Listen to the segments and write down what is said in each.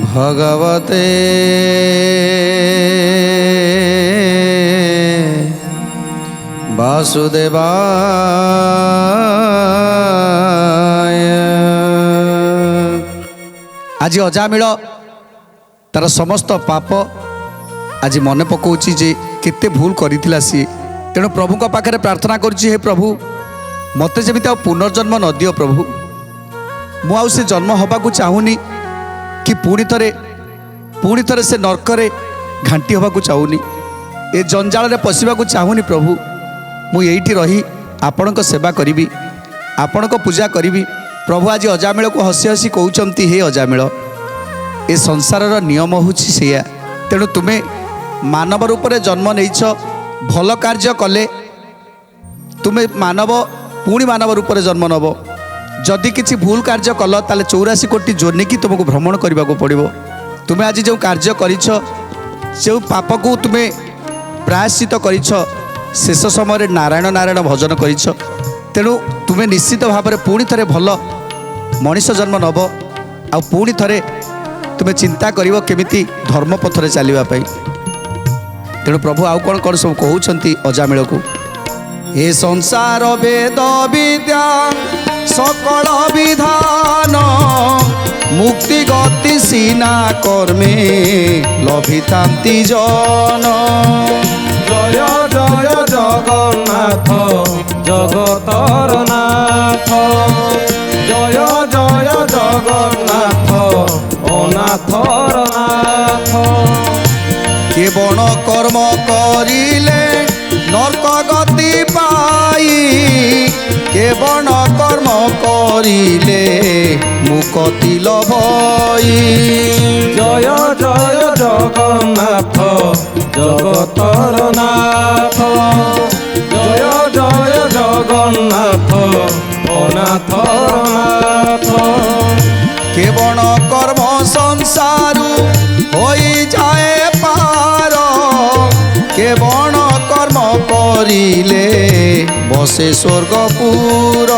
भगवते वासुदेवाय। आज अजामिल तार समस्त पाप आज मन पकाउछि जे केते भूल करिथिला सी। तेणु प्रभु को पाखरे प्रार्थना करुछि, हे प्रभु मते जेमिति पुनर्जन्म न दियो प्रभु। मु आउ से जन्म हबाकू चाहूनी कि पुणी थे से नरकरे घांटी हवाकू चाहूनी, ए जंजाल रे पशिबाकू चाहूनी प्रभु। मु एइठी रही आपण को सेवा करी, आपण को पूजा करी। प्रभु आज अजामिल को हसी हसी कहउचंती, हे अजामिल ए संसार नियम होछि सेया। तेणु तुमे मानव रूप रे जन्म नैछ, भल कार्य कले तुमे मानव पुणी मानव रूप रे जन्म नब। जदि किसी भूल कार्य कल ताले 84 कोटी जोनि की तुमको भ्रमण करने को पड़ो। तुम्हें आज जो कार्य करिछ, जो पाप को तुम्हें प्रायश्चित करिछ, शेष समय नारायण नारायण भजन करिछ। तेणु तुम्हें निश्चित भाव में पुणी थे भल मनीष जन्म नब। आ पुणी थे तुम्हें चिंता करिवो केमिति धर्म पथरे चलवा। तेणु प्रभु आउ कौन कौन सब कहउछंती अजामिल को, हे संसार वेद विद्या सकल विधान मुक्ति गति सीना कर्मे लभितांति जन। जय जय जगन्नाथ जगतर नाथ, जय जय जगन्नाथ अनाथर नाथ। केवल कर्म करिले नरक गति पाई, केवल कर्म करिले मुक्ति लभई। जय जय जगन्नाथ जगतर नाथ, जय जय जगन्नाथ अनाथर नाथ। केवल कर्म संसारु होई जाए पार, केवल कर्म करिले बसे स्वर्गपुर।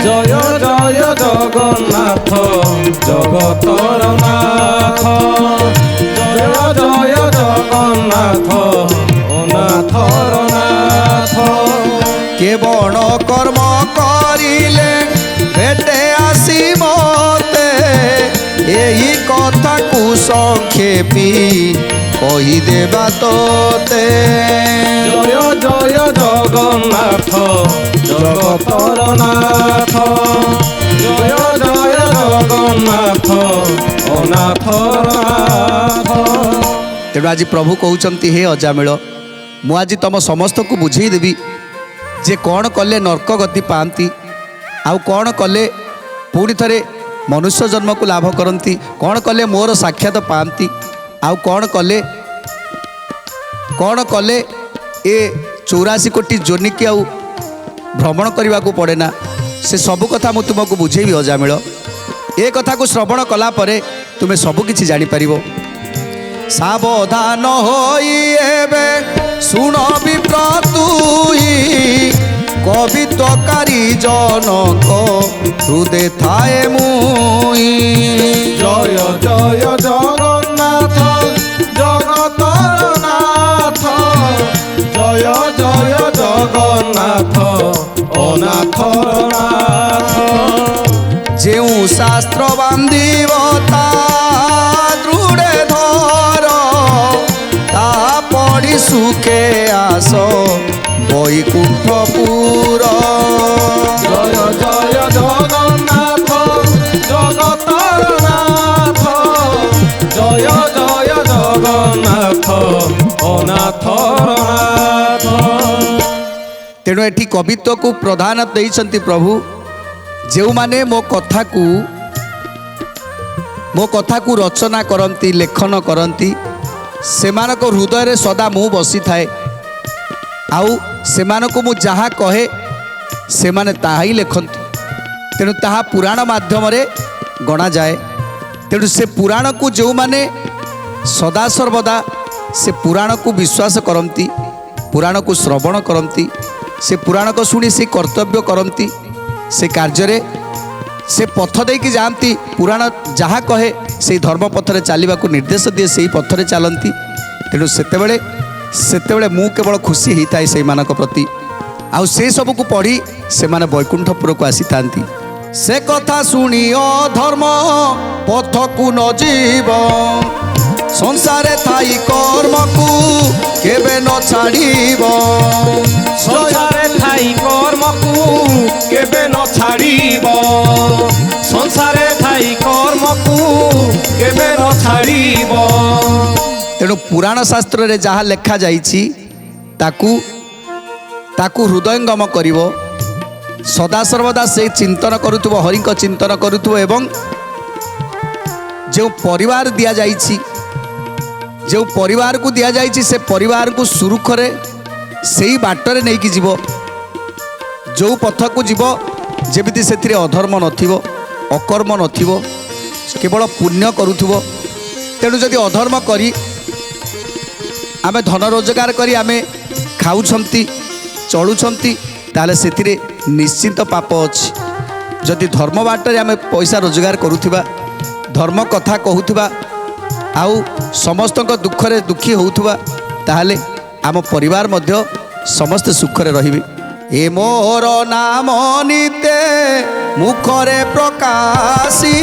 जय जय जगन्नाथ जगतर नाथ, जय जय जगन्नाथ अनाथर नाथ। केवल कर्म करिले भेटे आसी मते, एही कथा को संक्षेपी कही देबा तोते। जय जय जगन्नाथ जगतर नाथ, जय जय जगन्नाथ अनाथर नाथ। तेणु आज प्रभु कहउचंती, हे अजामिल मु आज तुम समस्त को बुझेई देबी जे कौन कले नरक गति पाती, आउ कौन कले पुणी थे मनुष्य जन्म को लाभ करती, कौन कले मोर साक्षात पाती, आउ कौन कले ए 84 कोटी जोनि की आउ भ्रमण करने को पड़े ना। से सबु कथा मु तुमको बुझेबी अजामिल। ए कथा को श्रवण कला परे तुमे सबु किछि जानि परिबो। सावधान होई एबे सुन विप्रतुई, कवित्वकारी जनक हृदय थाए मुई। जय जय जगन्नाथ जगतर नाथ, जय जय जगन्नाथ अनाथर नाथ। जेउ शास्त्र बांधिवता दृढ़े धर, ता पढ़ी सुखे आस वैकुंठपुर। जय जय जगन्नाथ जगतर नाथ, जय जय जगन्नाथ अनाथर नाथ। तेणु एठी कवित्व को प्रधान देइछंती प्रभु। जो माने मो कथा को रचना करती लेखन करती, सेमानक हृदय रे सदा मु बसी थाए। आउ सेमानक मु जहाँ कहे सेमाने ताहा ही लेखन्ति। तेणु ताहा पुराण माध्यम रे ଗଣାଯାଏ। ତେଣୁ ସେ ପୁରାଣକୁ ଯେଉଁମାନେ ସଦାସର୍ବଦା ସେ ପୁରାଣକୁ ବିଶ୍ୱାସ କରନ୍ତି, ପୁରାଣକୁ ଶ୍ରବଣ କରନ୍ତି, ସେ ପୁରାଣକୁ ଶୁଣି ସେ କର୍ତ୍ତବ୍ୟ କରନ୍ତି, ସେ କାର୍ଯ୍ୟରେ ସେ ପଥ ଦେଇକି ଯାଆନ୍ତି, ପୁରାଣ ଯାହା କହେ ସେଇ ଧର୍ମ ପଥରେ ଚାଲିବାକୁ ନିର୍ଦ୍ଦେଶ ଦିଏ, ସେଇ ପଥରେ ଚାଲନ୍ତି। ତେଣୁ ସେତେବେଳେ ମୁଁ କେବଳ ଖୁସି ହେଇଥାଏ ସେଇମାନଙ୍କ ପ୍ରତି। ଆଉ ସେ ସବୁକୁ ପଢ଼ି ସେମାନେ ବୈକୁଣ୍ଠପୁରକୁ ଆସିଥାନ୍ତି। ସେ କଥା ଶୁଣି ଅଧର୍ମ ପଥକୁ ନ ଯିବ, ସଂସାରେ ଥାଇ କର୍ମକୁ କେବେ ନ ଛାଡ଼ିବ। ସଂସାରେ ଥାଇ କର୍ମକୁ କେବେ ନ ଛାଡ଼ିବ, ସଂସାରେ ଥାଇ କର୍ମକୁ କେବେ ନ ଛାଡ଼ିବ। ତେଣୁ ପୁରାଣ ଶାସ୍ତ୍ରରେ ଯାହା ଲେଖାଯାଇଛି ତାକୁ ହୃଦୟଙ୍ଗମ କରିବ, ସଦାସର୍ବଦା ସେ ଚିନ୍ତନ କରୁଥିବ, ହରିଙ୍କ ଚିନ୍ତନ କରୁଥିବ ଏବଂ ଯେଉଁ ପରିବାର ଦିଆଯାଇଛି, ଯେଉଁ ପରିବାରକୁ ଦିଆଯାଇଛି ସେ ପରିବାରକୁ ସୁରୁଖୁରୁରେ ସେଇ ବାଟରେ ନେଇକି ଯିବ, ଯେଉଁ ପଥକୁ ଯିବ ଯେମିତି ସେଥିରେ ଅଧର୍ମ ନଥିବ, ଅକର୍ମ ନଥିବ, କେବଳ ପୁଣ୍ୟ କରୁଥିବ। ତେଣୁ ଯଦି ଅଧର୍ମ କରି ଆମେ ଧନ ରୋଜଗାର କରି ଆମେ ଖାଉଛନ୍ତି, ଚଳୁଛନ୍ତି, ତାହେଲେ ସେଥିରେ ନିଶ୍ଚିତ ପାପ ଅଛି। ଯଦି ଧର୍ମ ବାଟରେ ଆମେ ପଇସା ରୋଜଗାର କରୁଥିବା, ଧର୍ମ କଥା କହୁଥିବା, ଆଉ ସମସ୍ତଙ୍କ ଦୁଃଖରେ ଦୁଃଖୀ ହେଉଥିବା, ତାହେଲେ ଆମ ପରିବାର ମଧ୍ୟ ସମସ୍ତେ ସୁଖରେ ରହିବେ। ଏ ମୋର ନାମ ନିତେ ମୁଖରେ ପ୍ରକାଶୀ,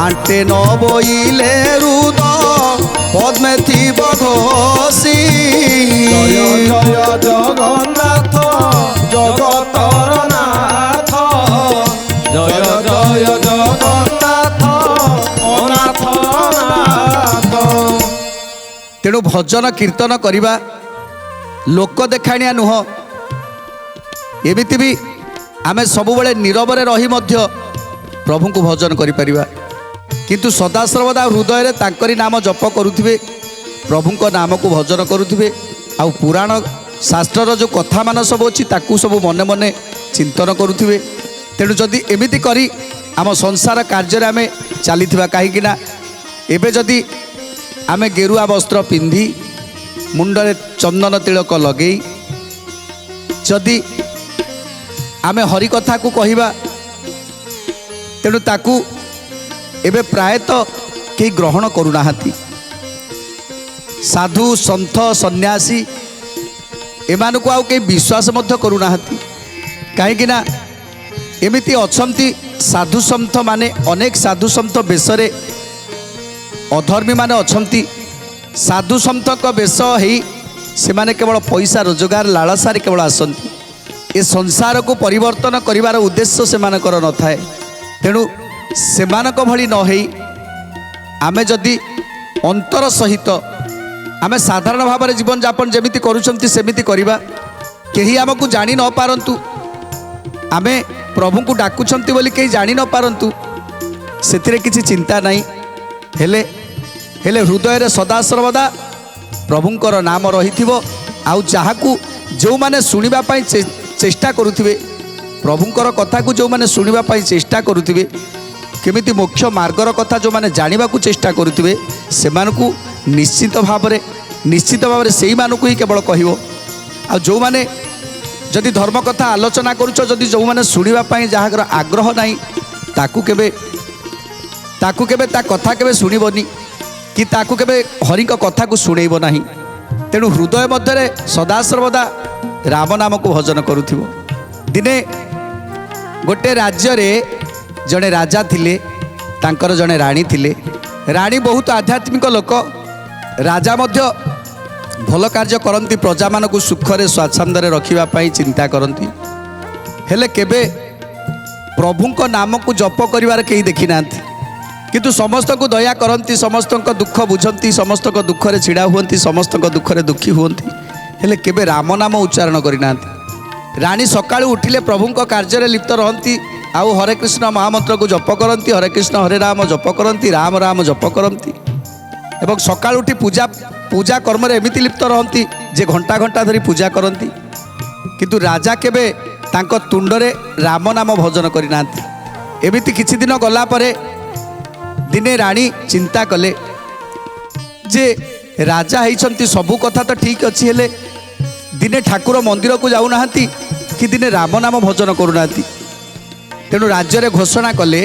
ଆଣ୍ଟେ ନ ବୋଇଲେ ହୃଦ ପଦ୍ମେ ଥିବ ଘୋଷି। ଜୟ ଜୟ ଜଗନ୍ନାଥ ଜଗତର ନାଥ, ଜୟ ଜୟ ଜଗନ୍ନାଥ ଅନାଥ ନାଥ। ତେଣୁ ଭଜନ କୀର୍ତ୍ତନ କରିବା ଲୋକ ଦେଖାଣିଆ ନୁହଁ। ଏମିତି ବି ଆମେ ସବୁବେଳେ ନୀରବରେ ରହି ମଧ୍ୟ ପ୍ରଭୁଙ୍କୁ ଭଜନ କରିପାରିବା, କିନ୍ତୁ ସଦାସର୍ବଦା ହୃଦୟରେ ତାଙ୍କରି ନାମ ଜପ କରୁଥିବେ, ପ୍ରଭୁଙ୍କ ନାମକୁ ଭଜନ କରୁଥିବେ, ଆଉ ପୁରାଣ ଶାସ୍ତ୍ରର ଯେଉଁ କଥାମାନ ସବୁ ଅଛି ତାକୁ ସବୁ ମନେ ମନେ ଚିନ୍ତନ କରୁଥିବେ। ତେଣୁ ଯଦି ଏମିତି କରି ଆମ ସଂସାର କାର୍ଯ୍ୟରେ ଆମେ ଚାଲିଥିବା, କାହିଁକିନା ଏବେ ଯଦି ଆମେ ଗେରୁଆ ବସ୍ତ୍ର ପିନ୍ଧି ମୁଣ୍ଡରେ ଚନ୍ଦନ ତିଳକ ଲଗେଇ ଯଦି ଆମେ ହରି କଥାକୁ କହିବା, ତେଣୁ ତାକୁ ଏବେ ପ୍ରାୟତଃ କେହି ଗ୍ରହଣ କରୁନାହାନ୍ତି। ସାଧୁ ସନ୍ଥ ସନ୍ନ୍ୟାସୀ ଏମାନଙ୍କୁ ଆଉ କେହି ବିଶ୍ୱାସ ମଧ୍ୟ କରୁନାହାନ୍ତି, କାହିଁକିନା ଏମିତି ଅଛନ୍ତି ସାଧୁ ସନ୍ଥ ମାନେ, ଅନେକ ସାଧୁ ସନ୍ଥ ବେଶରେ ଅଧର୍ମୀ ମାନେ ଅଛନ୍ତି। ସାଧୁ ସନ୍ଥଙ୍କ ବେଶ ହେଇ ସେମାନେ କେବଳ ପଇସା ରୋଜଗାର ଲାଳସାରେ କେବଳ ଆସନ୍ତି, ଏ ସଂସାରକୁ ପରିବର୍ତ୍ତନ କରିବାର ଉଦ୍ଦେଶ୍ୟ ସେମାନଙ୍କର ନଥାଏ। ତେଣୁ ସେମାନଙ୍କ ଭଳି ନ ହେଇ ଆମେ ଯଦି ଅନ୍ତର ସହିତ ଆମେ ସାଧାରଣ ଭାବରେ ଜୀବନଯାପନ ଯେମିତି କରୁଛନ୍ତି ସେମିତି କରିବା, କେହି ଆମକୁ ଜାଣି ନ ପାରନ୍ତୁ, ଆମେ ପ୍ରଭୁଙ୍କୁ ଡାକୁଛନ୍ତି ବୋଲି କେହି ଜାଣି ନ ପାରନ୍ତୁ, ସେଥିରେ କିଛି ଚିନ୍ତା ନାହିଁ। ହେଲେ ହୃଦୟରେ ସଦାସର୍ବଦା ପ୍ରଭୁଙ୍କର ନାମ ରହିଥିବ। ଆଉ ଯାହାକୁ ଯେଉଁମାନେ ଶୁଣିବା ପାଇଁ ଚେଷ୍ଟା କରୁଥିବେ, ପ୍ରଭୁଙ୍କର କଥାକୁ ଯେଉଁମାନେ ଶୁଣିବା ପାଇଁ ଚେଷ୍ଟା କରୁଥିବେ, କେମିତି ମୋକ୍ଷ ମାର୍ଗର କଥା ଯେଉଁମାନେ ଜାଣିବାକୁ ଚେଷ୍ଟା କରୁଥିବେ, ସେମାନଙ୍କୁ ନିଶ୍ଚିତ ଭାବରେ ସେଇମାନଙ୍କୁ ହିଁ କେବଳ କହିବ। ଆଉ ଯେଉଁମାନେ ଯଦି ଧର୍ମ କଥା ଆଲୋଚନା କରୁଛ, ଯଦି ଯେଉଁମାନେ ଶୁଣିବା ପାଇଁ ଯାହାର ଆଗ୍ରହ ନାହିଁ, ତାକୁ କେବେ ତା କଥା କେବେ ଶୁଣିବନି କି ତାକୁ କେବେ ହରିଙ୍କ କଥାକୁ ଶୁଣେଇବ ନାହିଁ। ତେଣୁ ହୃଦୟ ମଧ୍ୟରେ ସଦାସର୍ବଦା ରାମ ନାମକୁ ଭଜନ କରୁଥିବ। ଦିନେ ଗୋଟେ ରାଜ୍ୟରେ ଜଣେ ରାଜା ଥିଲେ, ତାଙ୍କର ଜଣେ ରାଣୀ ଥିଲେ। ରାଣୀ ବହୁତ ଆଧ୍ୟାତ୍ମିକ ଲୋକ, ରାଜା ମଧ୍ୟ ଭଲ କାର୍ଯ୍ୟ କରନ୍ତି, ପ୍ରଜାମାନଙ୍କୁ ସୁଖରେ ସ୍ୱାଚ୍ଛନ୍ଦ୍ୟରେ ରଖିବା ପାଇଁ ଚିନ୍ତା କରନ୍ତି। ହେଲେ କେବେ ପ୍ରଭୁଙ୍କ ନାମକୁ ଜପ କରିବାର କେହି ଦେଖିନାହାନ୍ତି, କିନ୍ତୁ ସମସ୍ତଙ୍କୁ ଦୟା କରନ୍ତି, ସମସ୍ତଙ୍କ ଦୁଃଖ ବୁଝନ୍ତି, ସମସ୍ତଙ୍କ ଦୁଃଖରେ ଛିଡ଼ା ହୁଅନ୍ତି, ସମସ୍ତଙ୍କ ଦୁଃଖରେ ଦୁଃଖୀ ହୁଅନ୍ତି, ହେଲେ କେବେ ରାମ ନାମ ଉଚ୍ଚାରଣ କରିନାହାନ୍ତି। ରାଣୀ ସକାଳୁ ଉଠିଲେ ପ୍ରଭୁଙ୍କ କାର୍ଯ୍ୟରେ ଲିପ୍ତ ରହନ୍ତି, ଆଉ ହରେ କୃଷ୍ଣ ମହାମନ୍ତ୍ରକୁ ଜପ କରନ୍ତି, ହରେ କୃଷ୍ଣ ହରେ ରାମ ଜପ କରନ୍ତି, ରାମ ରାମ ଜପ କରନ୍ତି, ଏବଂ ସକାଳୁ ଉଠି ପୂଜା କର୍ମରେ ଏମିତି ଲିପ୍ତ ରହନ୍ତି ଯେ ଘଣ୍ଟା ଘଣ୍ଟା ଧରି ପୂଜା କରନ୍ତି। କିନ୍ତୁ ରାଜା କେବେ ତାଙ୍କ ତୁଣ୍ଡରେ ରାମ ନାମ ଭଜନ କରିନାହାନ୍ତି। एमिति किछि दिन गला परे दिने रानी चिंता कले जे राजा होइछंती सबु कथा तो ठीक अच्छी हेले दिने ठाकुर मंदिर को जाऊ नाहांती कि दिने राम नाम भजन करूना तेणु राज्य घोषणा कले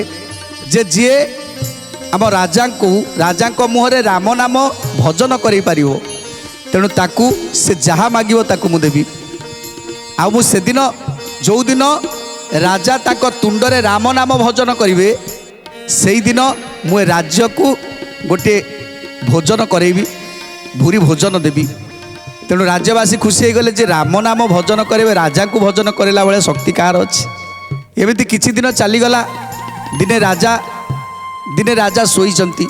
जे जी आम राजा मुहरे राम नाम भजन करें पारिबो तेणु ताकू से जहाँ मागिबो ताकू मु देबी आ मु से दिन जो दिन राजा ताक तुंडरे राम नाम भजन करिवे सेई दिन मु राज्य को गोटे भोजन करेबी भूरी भोजन देबी तेणु राज्यवासी खुशी हो गले जे राम नाम भजन करे राजा को भजन करेला बेले शक्ति कार अच्छी एमती किछि दिन चलीगला दिने राजा शोईचंती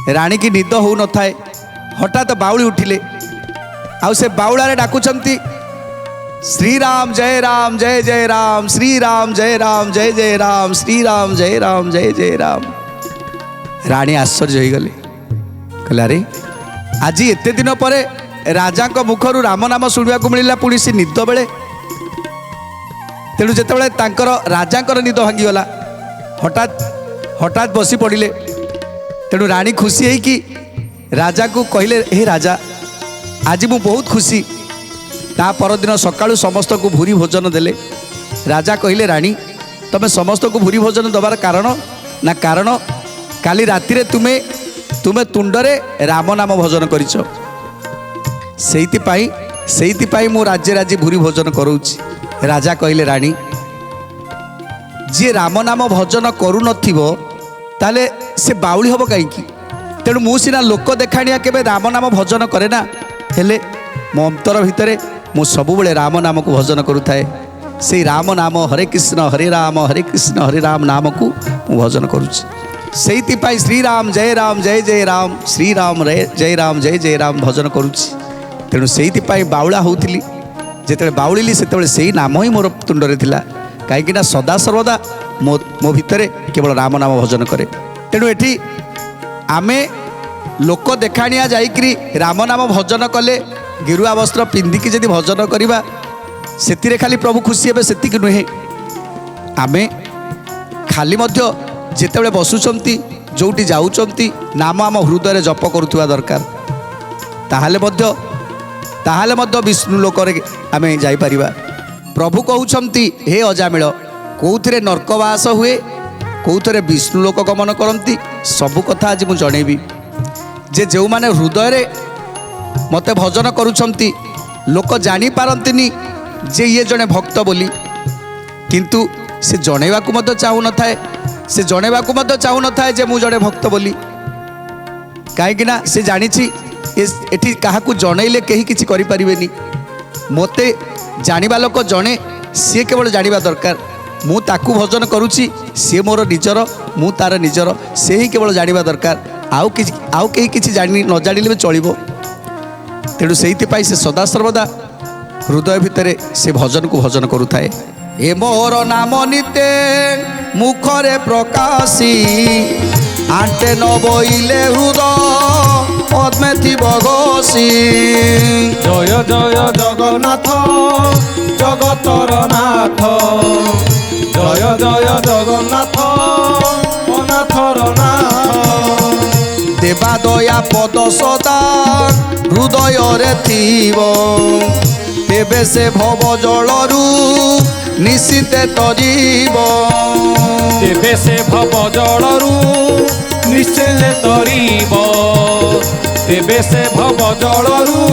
राणी की निद हो न थाए हठात बाउली उठिले आउ से बाउलारे डाकुचंती श्रीराम जय राम जय जय राम श्रीराम जय राम जय जय राम श्रीराम जय राम जय जय राम। राणी आश्चर्य हो गले कहले अरे आज एते दिन पर राजा मुखर राम नाम शुणा मिलला पुणी से निद बेले तेणु जिते राजा निद भांगीगला हठात हठात बसी पड़े तेणु राणी खुशी है कि राजा को कहले हे राजा आज मु बहुत खुशी ता परदिन सकाळु समस्त को भूरी भोजन देले राजा कहले रानी तमे समस्त को भूरी भोजन दबार कारण ना कारण काली राति रे तुमे तुंडरे राम नाम भोजन करिछ सेइति मु राज्य राज्य भूरी भोजन करूची। राजा कहले रानी जी राम नाम भोजन करू नथिबो ताले से बाउली हबो काईकी तेणु मु सिना लोक देखाणिया केबे राम नाम भोजन करे ना हेले मो अंतर भितरे मु सबुबले राम नाम को भजन करूथाए से राम नाम हरे कृष्ण हरे राम नाम को मु भजन करूची सेइति श्रीराम जय जय राम श्रीराम जय जय राम भजन करूची तेणु सेइति बाउला होउथिली जेते बाउलिली सेते से नाम ही मोर तुंडरे थिला कहीं सदा सर्वदा मो भितर केवल राम नाम भजन करे तेणु एठी आमे लोक देखाणिया जाइकरी राम नाम भजन कले गिरुआ वस्त्र पिंधिकी जदि भजन करवा से खाली प्रभु खुशी हे से नुहे आमे खाली जिते बसुंट जोटी जाऊँच नाम आम हृदय जप करुवा दरकार ताहले विष्णु लोक आम जापर प्रभु कहते हे अजामिल कौथे नर्कवास हुए कौथे विष्णु लोक गमन करती सबु कथा आज मुझे जनइबी जे जो माने हृदय मते भजन करुछंती लोक जानी पारंतिनी जे ये जने भक्त बोली किंतु से जणैवा को मते चाहू न थाए से जणैवा को मते चाहू न थाए जे मु जने भक्त बोली काहेकि ना से जानिछि एठी काहाकू जणैले केही किछि करि परिबेनी मते जानिबा लोक जणे सी केवल जानिबा दरकार मु ताकू भजन करुछि सी मोर निजर मु तार निजर से ही केवल जानिबा दरकार आउ केही किछि जानि न जानिले चलिबो तेणु से सदा सर्वदा हृदय भितर से भजन को भजन करुए ए मोर नाम निते मुखरे प्रकाशी आंटे न बोइले हृदय पद्मे थिब घोषी जय जय जगन्नाथ जगतर नाथ जय जय जगन्नाथ अनाथर नाथ देवा दया पद सदा हृदय रे थीब तेबे से भव जलरू निश्चिते तरीब तेबे से भव जलरू निश्चिते तरीब तेबे से भव जलरू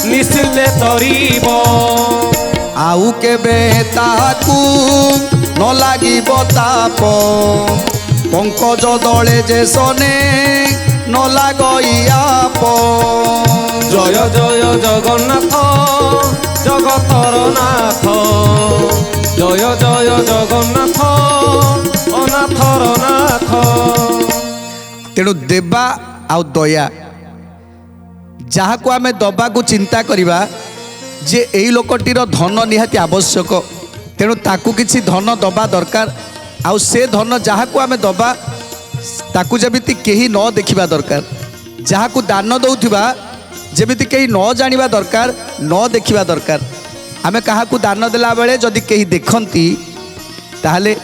निश्चिते तरीब आउ केबे ताकू न लागिब ताप पंकज दले जे सने न लागइयाप जय जय जगन्नाथ जगतर नाथ जय जय जगन्नाथ अनाथर नाथ। तेणु देवा आउ दया जहाँ को आम दबा को चिंता करवा जे यही लोकटीर धन निहाती आवश्यक तेणु ताकू किछि धन दबा दरकार आउ से धन जहाँ को आम दबा ताकू जमिति केही न देखिबा दरकार जहाँ को दान दौथिबा जमिति केही न जानिबा दरकार न देखिबा दरकार आमे काहाकू दान देला बेले जदि केही देखंती ताहले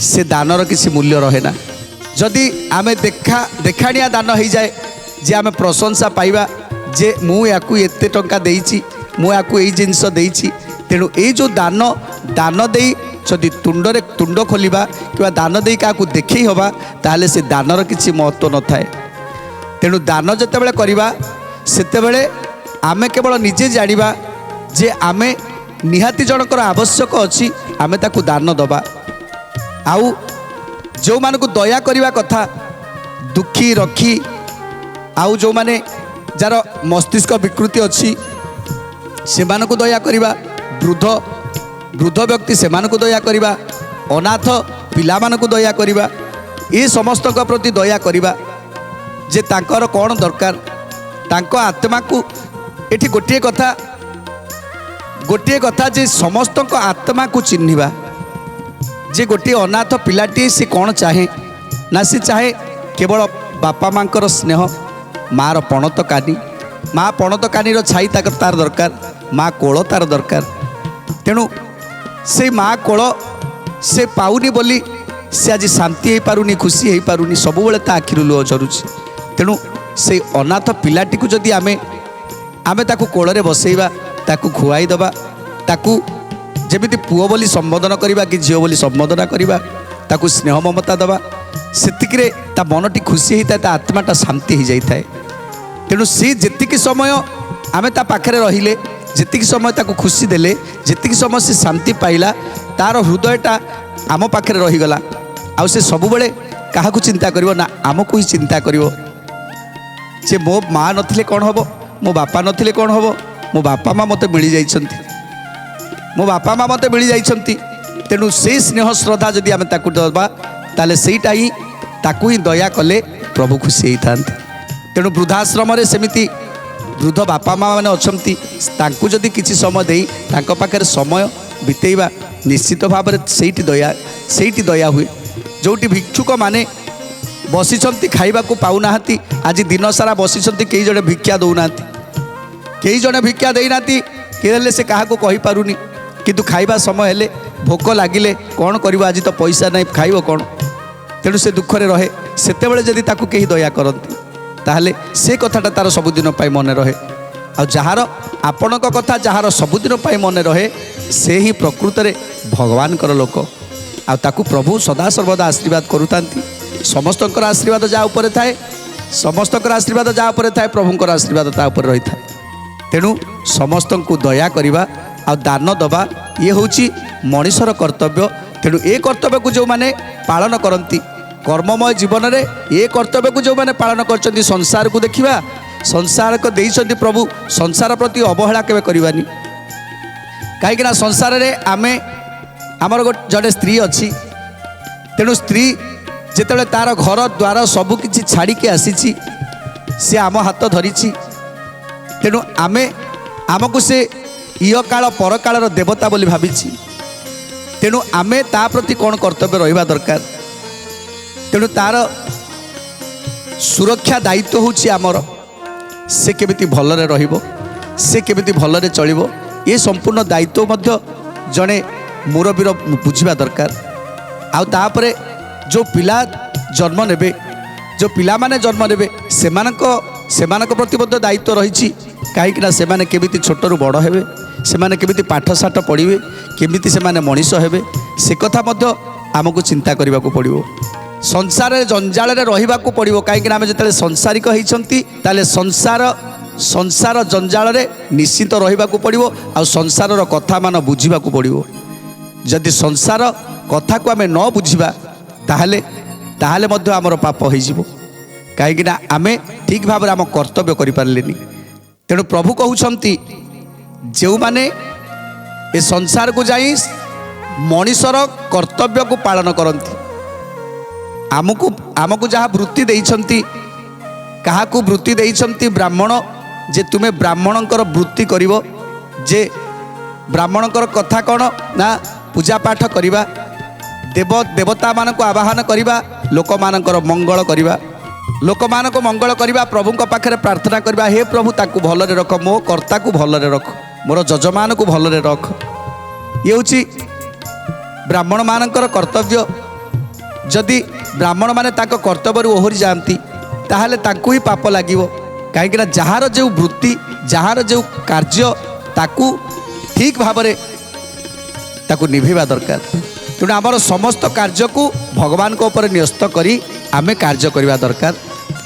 से दानर किसी मूल्य रहे ना। जदि आमे देखाणिया दान हो जाए जे आमे प्रशंसा पाइबा जे मु याकू एते टंका देइछि मु याकू एई जिंस देइछि तेणु ए जो दान दान देई जदि तुंडरे तुंड खोलिबा कि दान देई काकू देखै हबा ताहले से दानर किसी महत्व न थाए। तेणु दान जतेबेले करिबा सेतेबेले आमे केवल निजे जानिबा जे आमे निहाती जनकर आवश्यक अछि आमे ताकू दान दबा। आउ जो मानकु दया करिबा कथा दुखी रखी आउ जो माने जार मस्तिष्क विकृति अछि से मानकु दया करिबा। वृद्ध व्यक्ति से मानकु दया करिबा। अनाथ पिला मानकु दया करिबा। ये समस्त प्रति दया करिबा जे तांकर कौन दरकार तांको आत्मा को एठी गोटे कथा जे समस्त आत्मा को चिन्हिबा जे गोटे अनाथ पिलाटी से कौन चाहे ना से चाहे केवल बापा माँकर स्नेह मार पणत कानी माँ पणत कानी छाई तार दरकार माँ कोल तार दरकार। तेणु से माँ कोल से पाउनी बोली से आज शांति हो पारुनी खुशी हो पारुनी सबुबले ता आखिरु लुह झरुछि। तेणु से अनाथ पिलाटी को जदि आमे ताकू कोଳରେ बसेइबा ताकू खुआई दबा ताकू जेमिति पुओ बोली संबोधन करबा कि झियो बोली संबोधन करबा ताकू स्नेह ममता दबा सेतिकिरे ता मनटी खुशी होता ता आत्माटा शांति हो जाए। तेणु सी जेतिकी समय आमे ता पाखरे रहिले जेतिकी समय ताकू खुशी देले जेतिकी समय से शांति पाइला तार हृदयटा आम पाखरे रहीगला आउ से सबुबले काहाकू चिंता करिवो ना आमको ही चिंता करिवो जे मो माँ नथिले कौन हबो मो बापा नथिले कौन हबो मो बापा माँ मते मिली जाइछंती मो बापा माँ मते मिली जाइछंती। तेणु से स्नेह श्रद्धा जदि आमे ताकू दबा ताले सेईटा ही ताकू ही दया कले प्रभु खुशी होइथांती। तेणु वृद्धाश्रम रे सेमिति वृद्ध बापा माँ मैंने अच्छी तांकू जदि किसी समय देई तांको पाखरे समय बितेइबा निश्चित भाव में सेठी दया हुए। जोटी भिक्षुक माने बसिछंती खाइबा को पाउनाहांती आज दिन सारा बसिछंती कई जने भिक्षा दौनाहांती कई जने भिक्षा देइनाहांती केले से काहाको कहि पारुनी किंतु खाइबा समय हेले भोक लागिले कौन करिवो आज तो पैसा नहीं खाइबो कौन। तेणु से दुखरे रहे सेतेबेले जदि ताकू केही दया करंती ताहले से कथाटा तार सबुदिन पाई मन रहे। आ जार आपणक कथा जार सबुदिन पाई मन रहे से ही प्रकृत में भगवान लोक आ ताकू प्रभु सदा सर्वदा आशीर्वाद करुतांती। समस्तकर आशीर्वाद जा उपरे थाए समस्तकर आशीर्वाद जा उपरे थाए प्रभुंकर आशीर्वाद ता उपरे रही थाए। तेणु समस्त को दया करिबा आ दान दबा ये होची मनीषर कर्तव्य। तेणु ए कर्तव्य को जो माने पालन करती कर्ममय जीवन में ये कर्तव्य को जो मैंने पालन कर संसार को देखा संसार को देइछंती प्रभु संसार प्रति अवहेला केबे करबानी कहीं संसार रे आमे आमर जड़े स्त्री अच्छी। तेणु स्त्री जेतेबेले तार घर द्वार सबु किछि छाड़ी के आसीछि से आम हाथ धरी। तेणु आमे आमको से इह काल पर कालर देवता बोली भाविछि। तेणु आमे ता प्रति कौन कर्तव्य रहिबा दरकार। तेणु तार सुरक्षा दायित्व होछि आमर से केमिति भलरे रहिबो से केमिति भलरे चलिबो ये संपूर्ण दायित्व मध्य जड़े मुरबीर बुझिबा दरकार। आउ तापरे जो पिला जन्म नेबे जो पिला माने जन्म नेबे सेमानक प्रति मध्य दायित्व रहिछि कहीं सेमाने केमिति छोटरू बड़ हेबे सेमाने केमिति पाठशाठ पढ़िबे केमिति सेमाने मनीष हेबे से कथा मध्य आमको चिंता करने को पड़ो। संसार जंजाल रहा पड़ो कहीं आम जो संसारिक होती संसार जंजाल निश्चित रहा पड़ो आ संसार कथा मान बुझा पड़ो। जदि संसार कथा को आम न बुझा ताहले ताहले मध्य आमर पाप हो कहीं आम ठीक भाव आम कर्तव्य करें। तेणु प्रभु कहते जो माने ए संसार को जाई मनीषर कर्तव्य को पालन करती आमको जहाँ वृत्ति देइछंती कहा वृत्ति देइछंती ब्राह्मण जे तुम्हें ब्राह्मणकर वृत्ति करिवो जे ब्राह्मणकर कथा कौन ना पूजा पाठ करिबा देव देवता मान को आवाहन करिबा लोक मानकर मंगल करिबा लोक मान को मंगल करिबा प्रभु पाखरे प्रार्थना करिबा हे प्रभु ताकू भलरे रख मो कर्ता को भलरे रख मोर जजमान को भलरे रख ये होची ब्राह्मण मानकर कर्तव्य। जदि ब्राह्मण माने ताको कर्तव्य ओहरी जाती ताहले ताकू ही पाप लागिव कहीं जार जो वृत्ति जार जो कार्य ताकू ठीक भाव ताकू निभेवा दरकार। तेणु आमर समस्त कार्य को भगवान को ऊपर न्यस्त करी आमे कार्य करवा दरकार।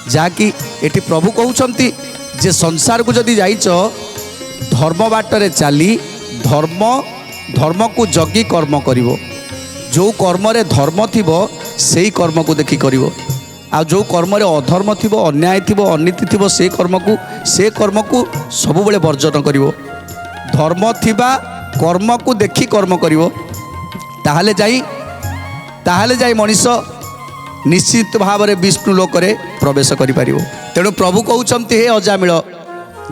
जहाँकि एटी प्रभु कहउछंती जे संसार को जदि जाइच धर्म बाटरे चली धर्म धर्म को जगी कर्म करिवो जो कर्म रे धर्म थिबो सेही कर्म को देखि करिवो आ जो कर्म रे अधर्म थिबो अन्याय थिबो अनीति थिबो से कर्म को सब बेले वर्जन करिवो। धर्म थिबा कर्म को देखि कर्म करिवो ताहले जाई मनीष निश्चित भाव में विष्णु लोक रे प्रवेश करि परिवो। तेणु प्रभु कहउछंती हे अजामिल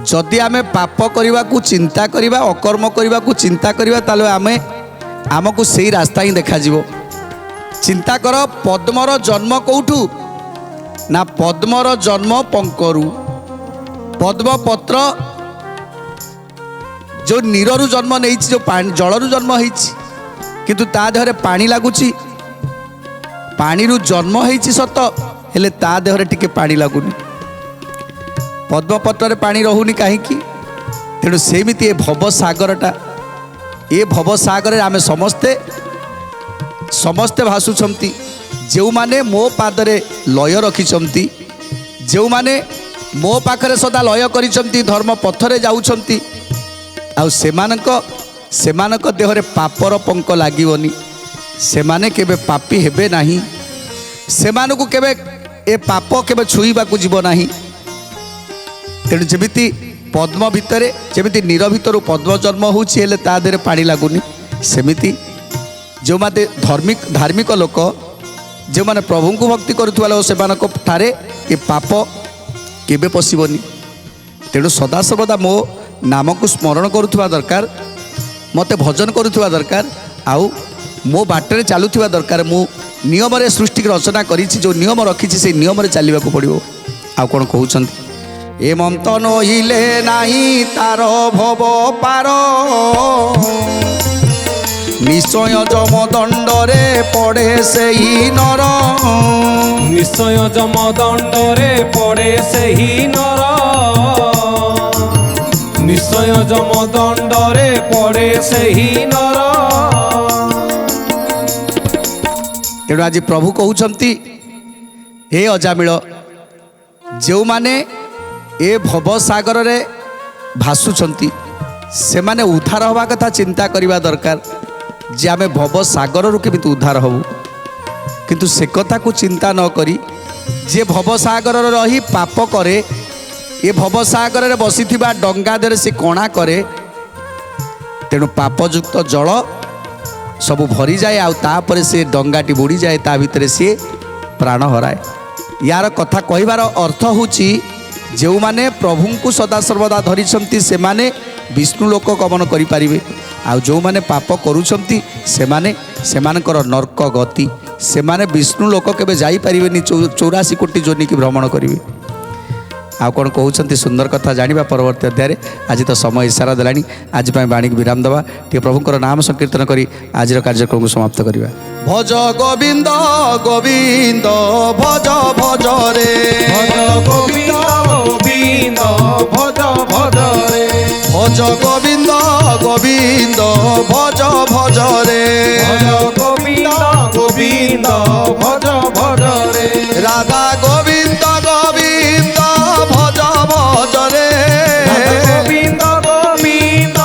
जदि आमे पाप करने को चिंता करवा अकर्म करने को चिंता करवा ताले आमे आमको सही रास्ता ही देखा जीवो। चिंता कर पद्मर जन्म कौठू ना पद्मर जन्म पंकरु पद्म पत्र जो नीरु जन्म नहीं जो जलरू जन्म होती किंतु ता देहरे पानी लगुच पानी जन्म होती सत हेले ता देहरे टिके पानी लगुनि पद्मपत्र पानी रहुनी कहीं तेणु सेमती भवसागरटा ये भवसागर आमे समस्ते समस्ते भासुछंती जो माने मो पादरे लय रखिछंती जो माने मो पाखरे सदा लय करिछंती धर्म पथरे जाउछंती आ सेमानक देहरे पापर पंक लागिवनी सेमाने केबे पापी हेबे नाही सेमानकु केबे ए पाप केबे छुईबा को जीव नाही। तेणु जमिति पद्म भितर जमिति नीर भितर पद्म जन्म होछि हेले ता देहरे पानी लागुनी सेमिति जो माते धार्मिक लोक जो माने प्रभु को भक्ति करुवा लोक सेमानक ठारे ए पाप केबे पशिबनी। तेणु सदा सर्वदा मो नाम को स्मरण करुवा दरकार मते भजन करुवा दरकार आउ मो बाटरे चलुवा दरकार मु नियम रे सृष्टि रचना करी जो नियम रखी से नियम रे चलवा को पड़ो। आउ कौन कहउछंती ए मंत नहिले नाही तार भव पार निश्चय जम दंडरे पड़े से ही नर निश्चय जम दंडरे पड़े से ही नर निश्चय जम दंडरे पड़े से ही नर। तेणु आज प्रभु कहउछंती हे अजामिल जो माने ए भवसागर रे भासुछंती से माने उद्धार हवा कथा चिंता करवा दरकार जे आमे भवसागर रु केमिति उद्धार हबु किंतु से कथा को चिंता न करी जे भवसागर रही पाप करे ये भवसागर रे बसिथिबा डंगा देरे से कणा करे तेणु पापयुक्त जल सब भरी जाए आउ तापर से डंगाटी बुड़ी जाए ता भितर से प्राण हराए। यार कथा कहिबार अर्थ होची जो माने प्रभु को सदा सर्वदा धरिछंती से माने विष्णु लोक गमन करि परिबे आ जो माने पाप करूछंती से माने सेमानकर नरक गति से माने विष्णु लोक केबे जाई परिबेनी 84 कोटी जोनि की भ्रमण करिवे। आ कौन कहते सुंदर कथा जाना परवर्ती अध्याय आज तो समय इशारा देलानी आज बाणी विराम दवा टे प्रभुंर नाम संकीर्तन करी आज कार्यक्रम को समाप्त करवा। भज गोविंद गोविंद भज भज रे भज गोविंद गोविंद भज भज रे भज गोविंद गोविंद भज भज रे भज गोविंद गोविंद भज भज रे राधा गोविंद गोविंद भज भज रे गोविंद गोविंद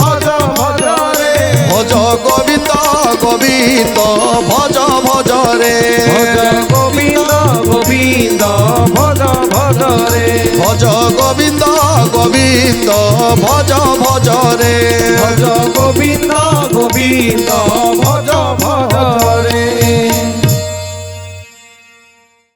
भज भज रे भज गोविंद गोविंद भज भज रे भज गोविंद गोविंद भज भज रे भज गोविंद गोविंद भज भज रे भज गोविंद गोविंद